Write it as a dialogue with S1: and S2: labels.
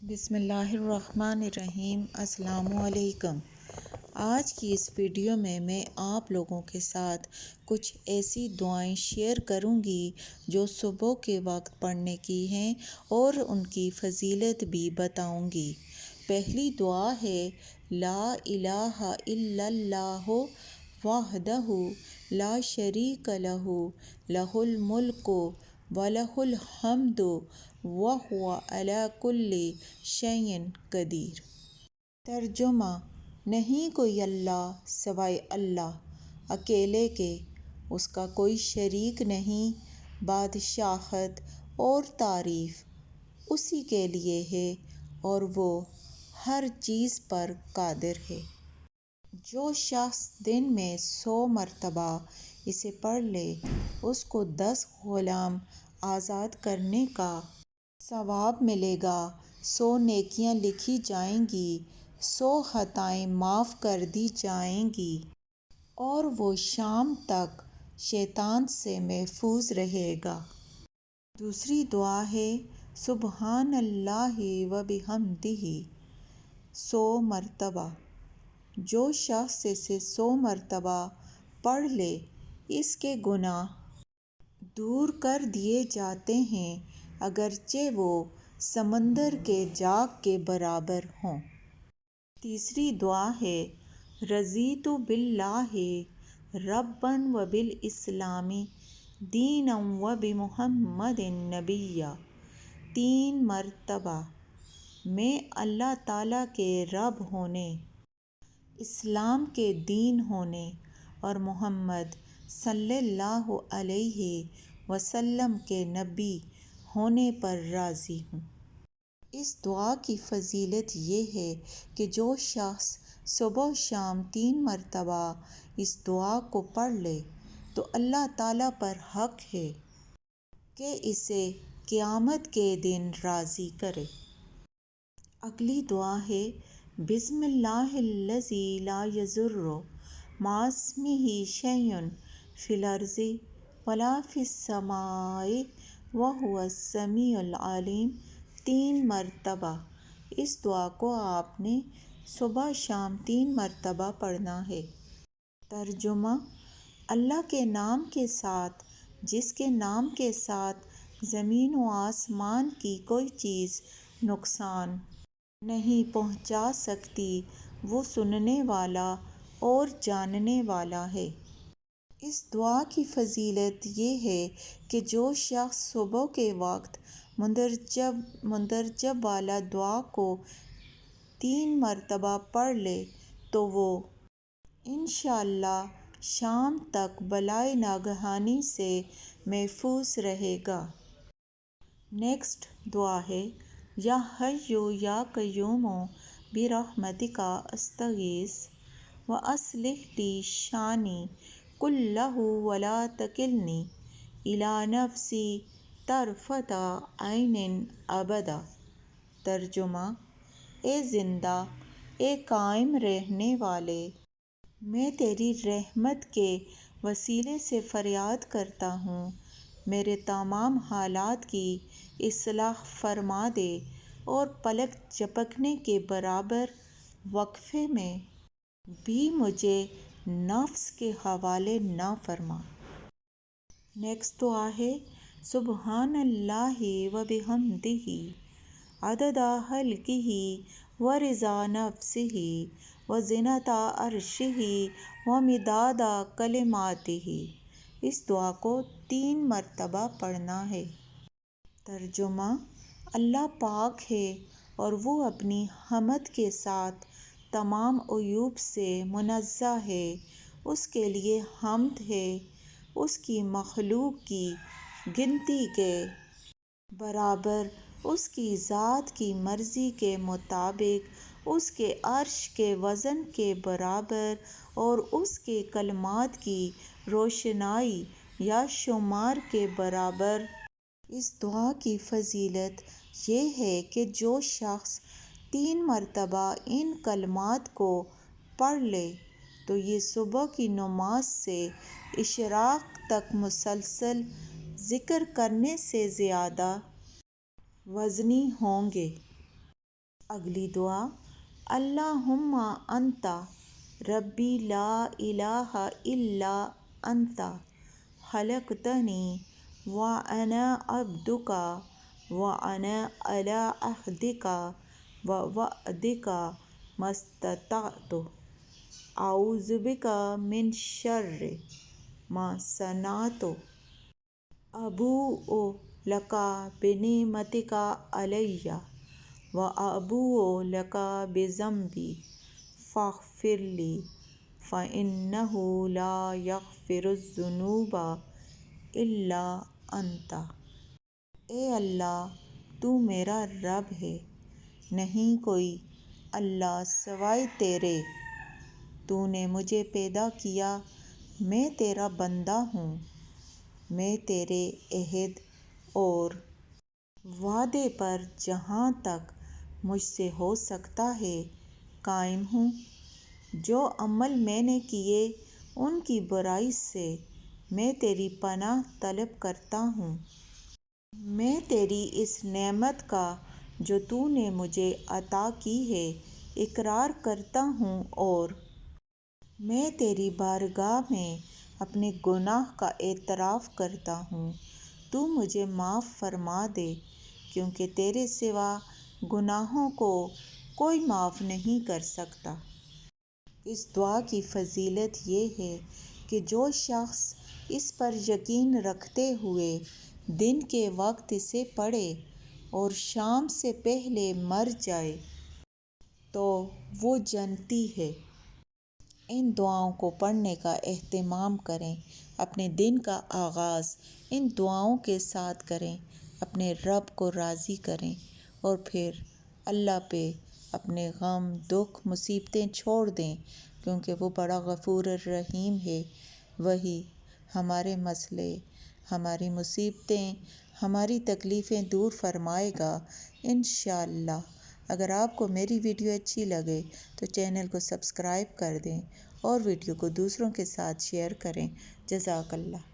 S1: بسم اللہ الرحمن الرحیم۔ السلام علیکم۔ آج کی اس ویڈیو میں آپ لوگوں کے ساتھ کچھ ایسی دعائیں شیئر کروں گی جو صبح کے وقت پڑھنے کی ہیں اور ان کی فضیلت بھی بتاؤں گی۔ پہلی دعا ہے لا الہ الا اللہ وحدہ لا شریک لہ لہ الملک وَلَهُ الْحَمْدُ وَهُوَ عَلَىٰ كُلِّ شَيْءٍ قدیر۔ ترجمہ: نہیں کوئی اللہ سوائے اللہ اکیلے کے، اس کا کوئی شریک نہیں، بادشاہت اور تعریف اسی کے لیے ہے اور وہ ہر چیز پر قادر ہے۔ جو شخص دن میں 100 مرتبہ اسے پڑھ لے اس کو 10 غلام آزاد کرنے کا ثواب ملے گا، 100 نیکیاں لکھی جائیں گی، 100 خطائیں معاف کر دی جائیں گی اور وہ شام تک شیطان سے محفوظ رہے گا۔ دوسری دعا ہے سبحان اللہ و بحمدہ 100 مرتبہ۔ جو شخص اسے 100 مرتبہ پڑھ لے اس کے گناہ دور کر دیے جاتے ہیں اگرچہ وہ سمندر کے جاگ کے برابر ہوں۔ تیسری دعا ہے رضیت باللہ ربا وبالاسلام دینا وبمحمد نبیا 3 مرتبہ۔ میں اللہ تعالیٰ کے رب ہونے، اسلام کے دین ہونے اور محمد صلی اللہ علیہ وسلم کے نبی ہونے پر راضی ہوں۔ اس دعا کی فضیلت یہ ہے کہ جو شخص صبح و شام 3 مرتبہ اس دعا کو پڑھ لے تو اللہ تعالیٰ پر حق ہے کہ اسے قیامت کے دن راضی کرے۔ اگلی دعا ہے بسم اللہ الذی لا یضر مع اسمہ شیء فی الارض ولا فی السماء وہو السمیع العلیم 3 مرتبہ۔ اس دعا کو آپ نے صبح شام 3 مرتبہ پڑھنا ہے۔ ترجمہ: اللہ کے نام کے ساتھ جس کے نام کے ساتھ زمین و آسمان کی کوئی چیز نقصان نہیں پہنچا سکتی، وہ سننے والا اور جاننے والا ہے۔ اس دعا کی فضیلت یہ ہے کہ جو شخص صبح کے وقت مندرجہ بالا دعا کو 3 مرتبہ پڑھ لے تو وہ انشاءاللہ شام تک بلائے ناگہانی سے محفوظ رہے گا۔ نیکسٹ دعا ہے یا حی یا قیوم برحمتک استغیث واصلح لی شأنی کلہ ولا تکلنی الی نفسی طرفۃ عین ابدا۔ ترجمہ: اے زندہ، اے قائم رہنے والے، میں تیری رحمت کے وسیلے سے فریاد کرتا ہوں میرے تمام حالات کی اصلاح فرما دے اور پلک جھپکنے کے برابر وقفے میں بھی مجھے نفس کے حوالے نہ فرما۔ نیکسٹ دعا ہے سبحان اللہ و بحمدہ عدد خلقہ ورضا نفسہ وزنۃ عرشہ ومداد کلماتہ۔ اس دعا کو 3 مرتبہ پڑھنا ہے۔ ترجمہ: اللہ پاک ہے اور وہ اپنی حمد کے ساتھ تمام عیوب سے منزہ ہے۔ اس کے لیے حمد ہے، اس کی مخلوق کی گنتی کے برابر، اس کی ذات کی مرضی کے مطابق، اس کے عرش کے وزن کے برابر اور اس کے کلمات کی روشنائی یا شمار کے برابر۔ اس دعا کی فضیلت یہ ہے کہ جو شخص 3 مرتبہ ان کلمات کو پڑھ لے تو یہ صبح کی نماز سے اشراق تک مسلسل ذکر کرنے سے زیادہ وزنی ہوں گے۔ اگلی دعا، اللہم انت ربی لا الہ الا انت خلقتنی وانا عبدک وانا علی عہدک ووعدک ما استطعت اعوذ بک من شر ما صنعت ابوء لک بنعمتک علی وابوء لک بذنبی فاغفر لی فانہ لا یغفر الذنوب الا انت۔ اے اللہ، تو میرا رب ہے، نہیں کوئی اللہ سوائے تیرے۔ تو نے مجھے پیدا کیا، میں تیرا بندہ ہوں، میں تیرے عہد اور وعدے پر جہاں تک مجھ سے ہو سکتا ہے قائم ہوں۔ جو عمل میں نے کیے ان کی برائی سے میں تیری پناہ طلب کرتا ہوں۔ میں تیری اس نعمت کا جو تو نے مجھے عطا کی ہے اقرار کرتا ہوں، اور میں تیری بارگاہ میں اپنے گناہ کا اعتراف کرتا ہوں۔ تو مجھے معاف فرما دے، کیونکہ تیرے سوا گناہوں کو کوئی معاف نہیں کر سکتا۔ اس دعا کی فضیلت یہ ہے کہ جو شخص اس پر یقین رکھتے ہوئے دن کے وقت اسے پڑھے اور شام سے پہلے مر جائے تو وہ جنتی ہے۔ ان دعاؤں کو پڑھنے کا اہتمام کریں، اپنے دن کا آغاز ان دعاؤں کے ساتھ کریں، اپنے رب کو راضی کریں اور پھر اللہ پہ اپنے غم، دکھ، مصیبتیں چھوڑ دیں، کیونکہ وہ بڑا غفور الرحیم ہے۔ وہی ہمارے مسئلے، ہماری مصیبتیں، ہماری تکلیفیں دور فرمائے گا انشاءاللہ۔ اگر آپ کو میری ویڈیو اچھی لگے تو چینل کو سبسکرائب کر دیں اور ویڈیو کو دوسروں کے ساتھ شیئر کریں۔ جزاک اللہ۔